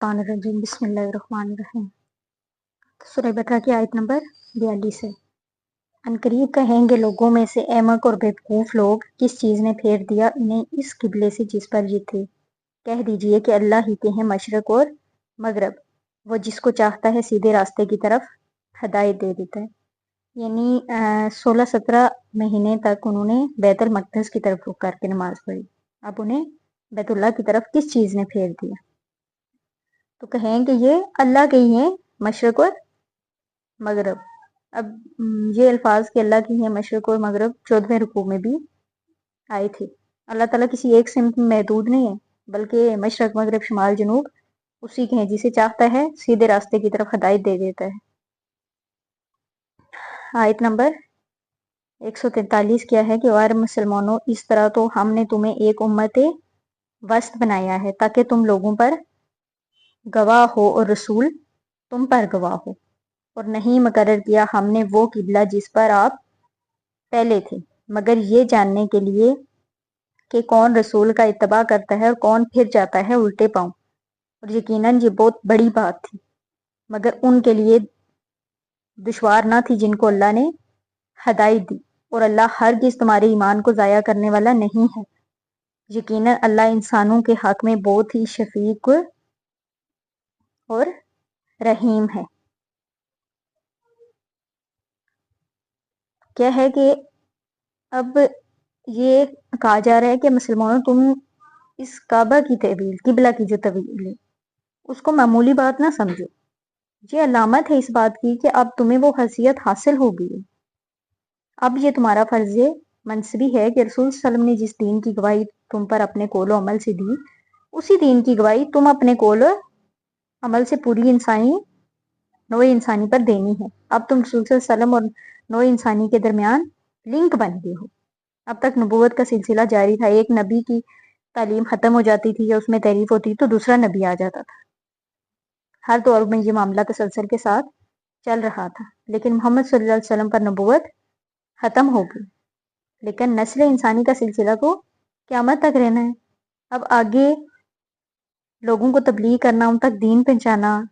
मिनश्शैतानिर्रजीम बिस्मिल्लाहिर्रहमानिर्रहीम। सूरह बकरा की आयत नंबर 42 है। अनकरीब कहेंगे लोगों में से, अहमक और बेवकूफ़ लोग, किस चीज़ ने फेर दिया इन्हें इस किबले से जिस पर ये थे। कह दीजिए कि अल्लाह ही के हैं मशरक और मगरब, वो जिसको चाहता है सीधे रास्ते की तरफ हदायत दे देता है। यानी 16-17 महीने तक उन्होंने बैतुल मक़दस की तरफ रुख करके नमाज पढ़ी, अब उन्हें बैतुल्लाह की तरफ किस चीज़ ने फेर दिया। तो कहें कि ये अल्लाह के ही हैं मशरक और मगरब। अब ये अल्फाज के अल्लाह की हैं मशरक और मगरब 14वें रुकू में भी आए थे। अल्लाह ताला किसी एक सिमत में महदूद नहीं है, बल्कि मशरक मगरब शुमाल जनूब उसी के हैं, जिसे चाहता है सीधे रास्ते की तरफ हदायत दे देता है। आयत नंबर 143 क्या है कि और मुसलमानों, इस तरह तो हमने तुम्हें एक उम्मत वस्त बनाया है ताकि तुम लोगों पर गवाह हो और रसूल तुम पर गवाह हो, और नहीं मुकर्रर किया हमने वो किबला जिस पर आप पहले थे, मगर ये जानने के लिए कि कौन रसूल का इत्तबा करता है और कौन फिर जाता है उल्टे पांव। और यकीनन ये बहुत बड़ी बात थी, मगर उनके लिए दुश्वार ना थी जिनको अल्लाह ने हदायत दी, और अल्लाह हरगिज़ तुम्हारे ईमान को ज़ाया करने वाला नहीं है। यकीनन अल्लाह इंसानों के हक में बहुत ही शफीक और रहीम है। क्या है कि अब ये कहा जा रहा है कि मुसलमानों, तुम इस काबा की तवील, किबला की जो तवील है, उसको मामूली बात ना समझो। ये अलामत है इस बात की कि अब तुम्हें वो हैसियत हासिल हो गई है। अब ये तुम्हारा फर्ज मनसबी है कि रसूल सल्लम ने जिस दीन की गवाही तुम पर अपने कौलो अमल से दी, उसी दीन की गवाही तुम अपने कौलो अमल से पूरी नोए इंसानी पर देनी है। अब तुम रसूल सल्लम और नोए इंसानी के दरमियान लिंक बन गए हो। अब तक नबूवत का सिलसिला जारी था, एक नबी की तालीम ख़त्म हो जाती थी या उसमें तहरीफ होती तो दूसरा नबी आ जाता था। हर दौर में ये मामला तसलसल के साथ चल रहा था, लेकिन मोहम्मद सल्लल्लाहु अलैहि वसल्लम पर नबूवत ख़त्म हो गई, लेकिन नस्ल इंसानी का सिलसिला तो क़यामत तक रहना है। अब आगे लोगों को तबलीग करना, उन तक दीन पहुँचाना,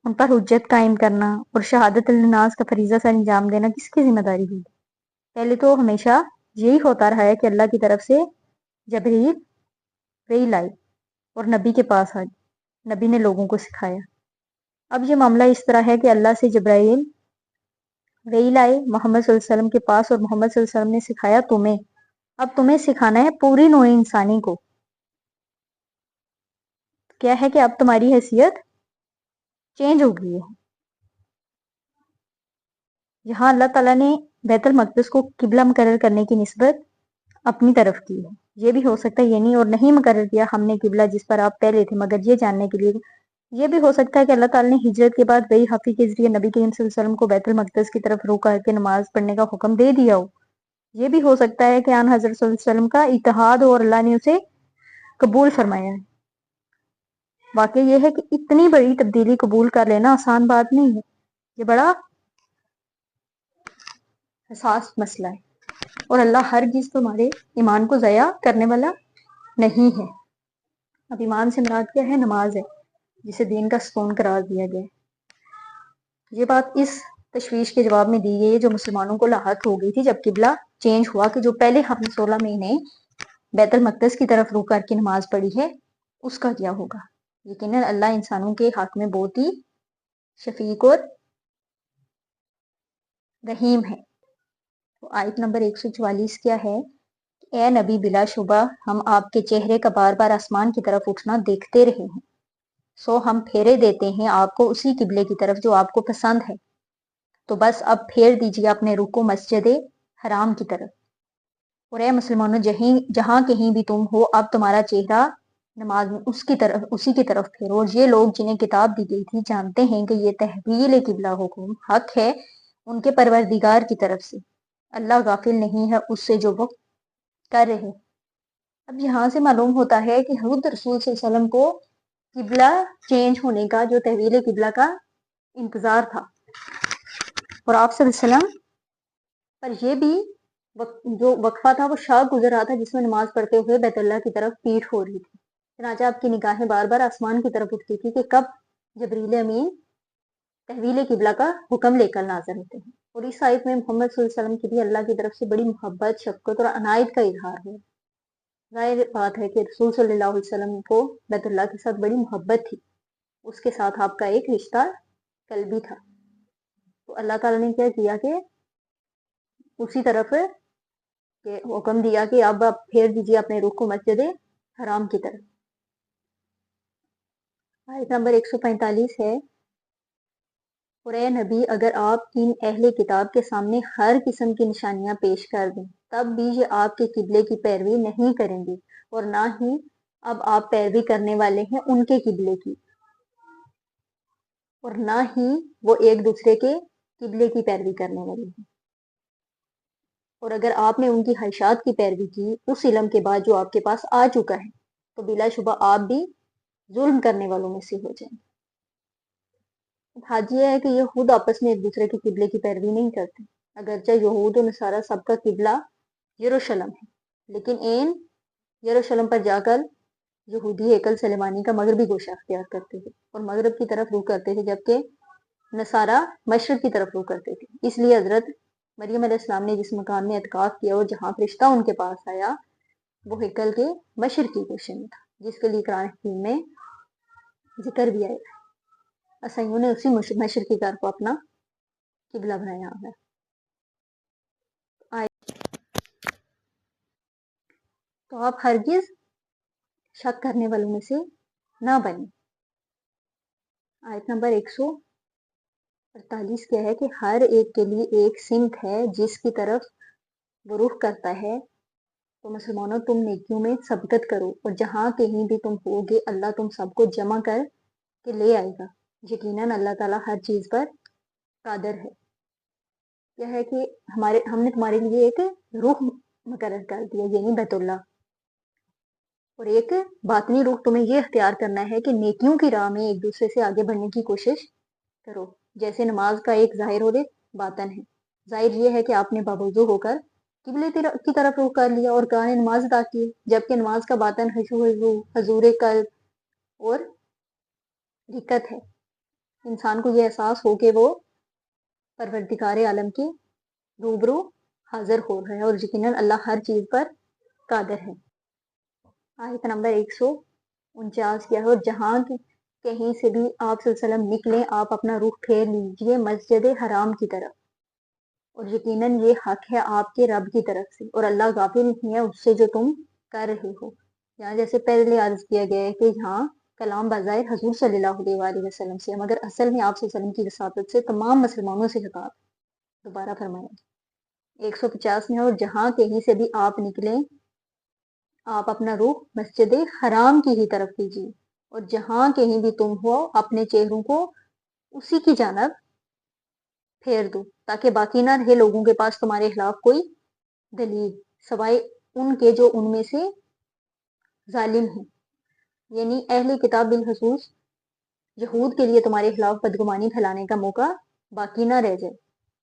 उन पर हुज्जत कायम करना और शहादत नाज का फरीज़ा सर अंजाम देना किसकी जिम्मेदारी होगी। पहले तो हमेशा यही होता रहा है कि अल्लाह की तरफ से जबरील वही लाई और नबी के पास आ, नबी ने लोगों को सिखाया। अब ये मामला इस तरह है कि अल्लाह से जबराइल वही लाए मोहम्मद सल्लल्लाहु अलैहि वसल्लम के पास, और मोहम्मद सल्लल्लाहु अलैहि वसल्लम ने सिखाया तुम्हें। अब तुम्हें सिखाना है पूरी नौ इंसानी को। क्या है कि अब तुम्हारी हैसियत चेंज हो गई है। यहाँ अल्लाह ताला ने बैतुल मक़दस को किबला मुकर्रर करने की निस्बत अपनी तरफ की है। ये भी हो सकता है ये नहीं, और नहीं मुकर्रर किया हमने किबला जिस पर आप पहले थे, मगर ये जानने के लिए ये भी हो सकता है कि अल्लाह ताला ने हिजरत के बाद वही हफ़ी के जरिए नबी करीम सल्लल्लाहु अलैहि वसल्लम को बैतुल मक़दस की तरफ रुख करके नमाज पढ़ने का हुक्म दे दिया हो। ये भी हो सकता है कि आन हज़रत सल्लल्लाहु अलैहि वसल्लम का इत्तेहाद और अल्लाह ने उसे कबूल फरमाया है। वाकई ये है कि इतनी बड़ी तब्दीली कबूल कर लेना आसान बात नहीं है, ये बड़ा हसास मसला है, और अल्लाह हरगिज़ तुम्हारे ईमान को ज़ाया करने वाला नहीं है। अब ईमान से मुराद क्या है? नमाज है, जिसे दीन का सुकून करार दिया गया है। ये बात इस तशवीश के जवाब में दी गई है जो मुसलमानों को लाहक हो गई थी जब किबला चेंज हुआ, कि जो पहले हमने 16 महीने बैतुल मक़दस की तरफ रुख करके नमाज पढ़ी है, उसका क्या होगा। यकीनन अल्लाह इंसानों के हक में बहुत ही शफीक और रहीम है। तो आयत नंबर 144 क्या है? ए नबी, बिलाशुबा हम आपके चेहरे का बार बार आसमान की तरफ उठना देखते रहे हैं, सो हम फेरे देते हैं आपको उसी किबले की तरफ जो आपको पसंद है। तो बस अब फेर दीजिए अपने रुख को मस्जिद हराम की तरफ। और ए मुसलमानों, जहां कहीं भी तुम हो, अब तुम्हारा चेहरा नमाज में उसी की तरफ फेरो। और ये लोग जिन्हें किताब दी गई थी जानते हैं कि ये तहवील किबला हुक्म हक है उनके परवरदिगार की तरफ से। अल्लाह गाफिल नहीं है उससे जो वो कर रहे। अब यहाँ से मालूम होता है कि खुद रसूल सल्लल्लाहु अलैहि वसल्लम को किबला चेंज होने का, जो तहवील किबला का इंतजार था, और आप सल्लल्लाहु अलैहि वसल्लम पर यह भी जो वक्फा था वो शाह गुजर रहा था, जिसमें नमाज पढ़ते हुए बैतुल्लाह की तरफ पीठ हो रही थी। चनाचा आपकी निगाहें बार बार आसमान की तरफ उठती थी कि कब जबरील अमीन तहवील किबला का हुक्म लेकर नाज़िल होते हैं। और इस आयत में मोहम्मद सल्लल्लाहु अलैहि वसल्लम की भी अल्लाह की तरफ से बड़ी मोहब्बत, शफ़क़त और अनायत का इज़हार हुआ। ज़ाहिर बात है कि रसूल सल्लल्लाहु अलैहि वसल्लम को बैतुल्लाह के साथ बड़ी मोहब्बत थी। उसके साथ आपका एक रिश्ता क़ल्बी था। तो अल्लाह ताला ने क्या किया कि उसी तरफ के हुक्म दिया कि अब आप फेर दीजिए अपने रुख को मस्जिद हराम की तरफ। आयत नंबर 145 है, और ए नबी अगर आप इन अहले किताब के सामने हर किस्म की निशानियां पेश कर दें तब भी ये आपके किबले की पैरवी नहीं करेंगे और ना ही अब आप पैरवी करने वाले हैं उनके किबले की, और ना ही वो एक दूसरे के किबले की पैरवी करने वाले हैं। और अगर आपने उनकी ख्वाहिशात की पैरवी की उस इल्म के बाद जो आपके पास आ चुका है तो बिलाशुबा आप भी जुल्म करने वालों में से हो जाएंगे। हाजी है कि ये खुद आपस में एक दूसरे के किबले की पैरवी नहीं करते। अगरचे यहूद और नसारा सबका किबला यरूशलेम है, लेकिन इन यरूशलेम पर जाकर यहूदी एकल सलेमानी का मगरबी गोशा अख्तियार करते थे और मगरब की तरफ रुख करते थे, जबकि नसारा मशरक की तरफ रुख करते थे। इसलिए हजरत मरियम अलैहिस्सलाम ने जिस मकान में एतकाफ किया और जहाँ फरिश्ता उनके पास आया वो हैकल के मशरकी गोशे में था, जिसके लिए कुरान हकीम में जिक्र भी आया। असाइयों ने उसी मशरकी घर को अपना किबला बनाया है। तो आप हरगिज शक करने वालों में से ना बने। आयत नंबर 148 क्या है कि हर एक के लिए एक सिमत है जिसकी तरफ वो रुख करता है। तो मुसलमानों तुम नेकियों में सबकत करो और जहाँ कहीं भी तुम होगे अल्लाह तुम सबको जमा कर के ले आएगा। यकीनन अल्लाह ताला हर चीज़ पर कादिर है। यह है कि हमने तुम्हारे लिए एक रुख मुकर्रर कर दिया, यानी बैतुल्लाह, और एक बातनी रुख तुम्हें ये अख्तियार करना है कि नेकियों की राह में एक दूसरे से आगे बढ़ने की कोशिश करो। जैसे नमाज का एक जाहिर और एक बातन है। जाहिर ये है कि आपने बावजू होकर किबले की तरफ रुख कर लिया और गाने नमाज अदा की, जबकि नमाज का बातन हजूर कल्ब और दिक्कत है। इंसान को ये एहसास हो कि वो परवरदिगार आलम के रूबरू हाजिर हो रहा है और यकीनन अल्लाह हर चीज़ पर कादिर है। आयत नंबर 149 क्या है, और जहाँ कहीं से भी आप सल्लल्लाहु निकले आप अपना रुख फेर लीजिए मस्जिद हराम की तरफ, और यकीनन ये हक है आपके रब की तरफ से और अल्लाह गाफिल नहीं है उससे जो तुम कर रहे हो। यहाँ जैसे पहले अर्ज किया गया है कि यहाँ कलाम बाज़ाहिर हजूर सल्लल्लाहु अलैहि वसल्लम से, मगर असल में आप सल्लल्लाहु अलैहि वसल्लम की रसालत से तमाम मुसलमानों से खिताब। दोबारा फरमाया 150 में, और जहाँ कहीं से भी आप निकले आप अपना रुख मस्जिद हराम की ही तरफ कीजिए और जहाँ कहीं भी तुम हो अपने चेहरों को उसी की जानब फेर दो, ताकि बाकी ना रहे लोगों के पास तुम्हारे खिलाफ कोई दलील सवाए उनके जो उनमें से जालिम हैं। यानी अहले किताब बिलखसूस यहूद के लिए तुम्हारे खिलाफ बदगुमानी फैलाने का मौका बाकी ना रह जाए।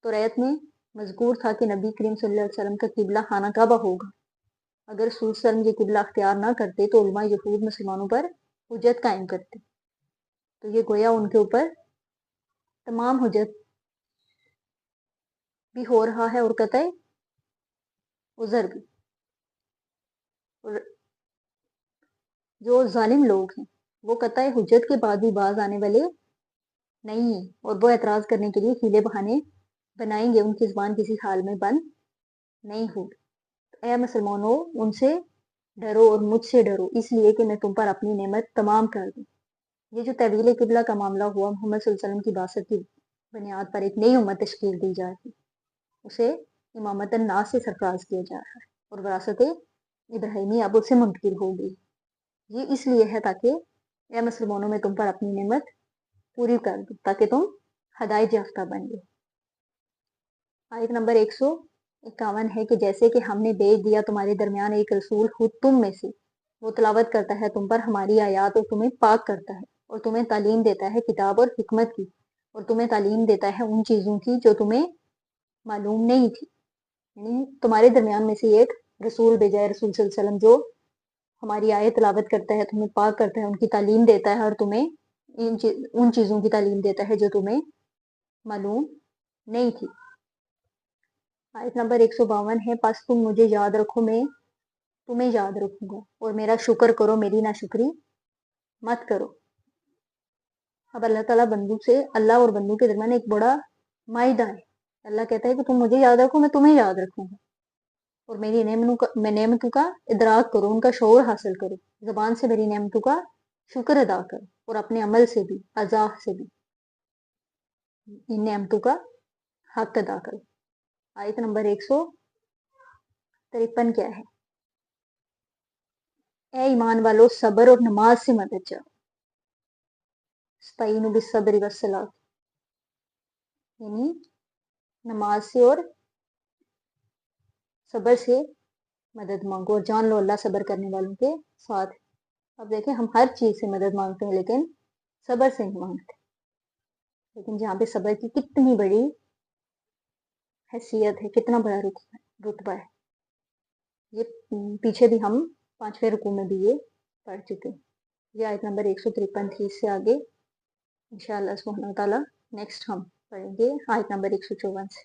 तो रैत में मजकूर था कि नबी करीम सल्लल्लाहु अलैहि वसल्लम का किबला खाना काबा होगा। अगर रसूल सल्लल्लाहु अलैहि वसल्लम ये किबला अख्तियार ना करते तो उलमा यहूद मुसलमानों पर हुज्जत कायम करते। तो ये गोया उनके ऊपर तमाम हुज्जत भी हो रहा है और कतई उज़र भी। और जो जालिम लोग हैं वो कतई हुज्जत के बाद भी बाज आने वाले नहीं है और वो एतराज़ करने के लिए हीले बहाने बनाएंगे, उनकी ज़ुबान किसी हाल में बंद नहीं होगी। ऐ मुसलमानों उनसे डरो और मुझसे डरो इसलिए कि मैं तुम पर अपनी नेमत तमाम कर दूं। ये जो तवील किबला का मामला हुआ मोहम्मद सल्लल्लाहु अलैहि वसल्लम की बासत की बुनियाद पर एक नई उम्मत तश्कील दी जा रही, उसे इमामतन नास से सरफराज किया जा रहा है और विरासत इब्राहिमी अब उससे मुंतकिल होगी। ये इसलिए है ताकि या मुसलमानों में तुम पर अपनी नेमत पूरी कर दूं ताकि तुम हदायत याफ्ता बन गए। आयत नंबर 151 है कि जैसे कि हमने भेज दिया तुम्हारे दरमियान एक रसूल खुद तुम में से, वो तलावत करता है तुम पर हमारी आयात और तुम्हें पाक करता है और तुम्हें तालीम देता है किताब और हिकमत की और तुम्हें तालीम देता है उन चीज़ों की जो तुम्हें मालूम नहीं थी। यानी तुम्हारे दरमियान में से एक रसूल भेजा है, रसूल सल्लल्लाहु अलैहि वसल्लम, जो ہماری آیت تلاوت کرتا ہے، تمہیں پاک کرتا ہے، ان کی تعلیم دیتا ہے، اور تمہیں ان چیزوں کی تعلیم دیتا ہے جو تمہیں معلوم نہیں تھی۔ آیت نمبر 152 ہے، پس تم مجھے یاد رکھو، میں تمہیں یاد رکھوں گا، اور میرا شکر کرو، میری ناشکری مت کرو۔ اب اللہ تعالیٰ اللہ اور بندوں کے درمیان ایک بڑا معاہدہ ہے۔ اللہ کہتا ہے کہ تم مجھے یاد رکھو، میں تمہیں یاد رکھوں گا، اور میری نعمتوں کا ادراک کرو، ان کا شعور حاصل کرو، زبان سے میری نعمتوں کا شکر ادا کرو، اور اپنے عمل سے بھی، اعضاء سے بھی ان نعمتوں کا حق ادا کرو۔ آیت نمبر 153 کیا ہے؟ اے ایمان والو، صبر اور نماز سے مدد چاہو، استعینوا بالصبر والصلاۃ، یعنی نماز سے اور صبر سے مدد مانگو، اور جان لو اللہ صبر کرنے والوں کے ساتھ۔ اب دیکھیں، ہم ہر چیز سے مدد مانگتے ہیں لیکن صبر سے نہیں مانگتے، لیکن جہاں پہ صبر کی کتنی بڑی حیثیت ہے، کتنا بڑا رتبہ ہے، یہ پیچھے بھی ہم 5ویں رکوع میں بھی یہ پڑھ چکے ہیں۔ یہ آیت نمبر 153 تھی، اس سے آگے انشاءاللہ سبحانہ وتعالی نیکسٹ ہم پڑھیں گے آیت نمبر 154 سے۔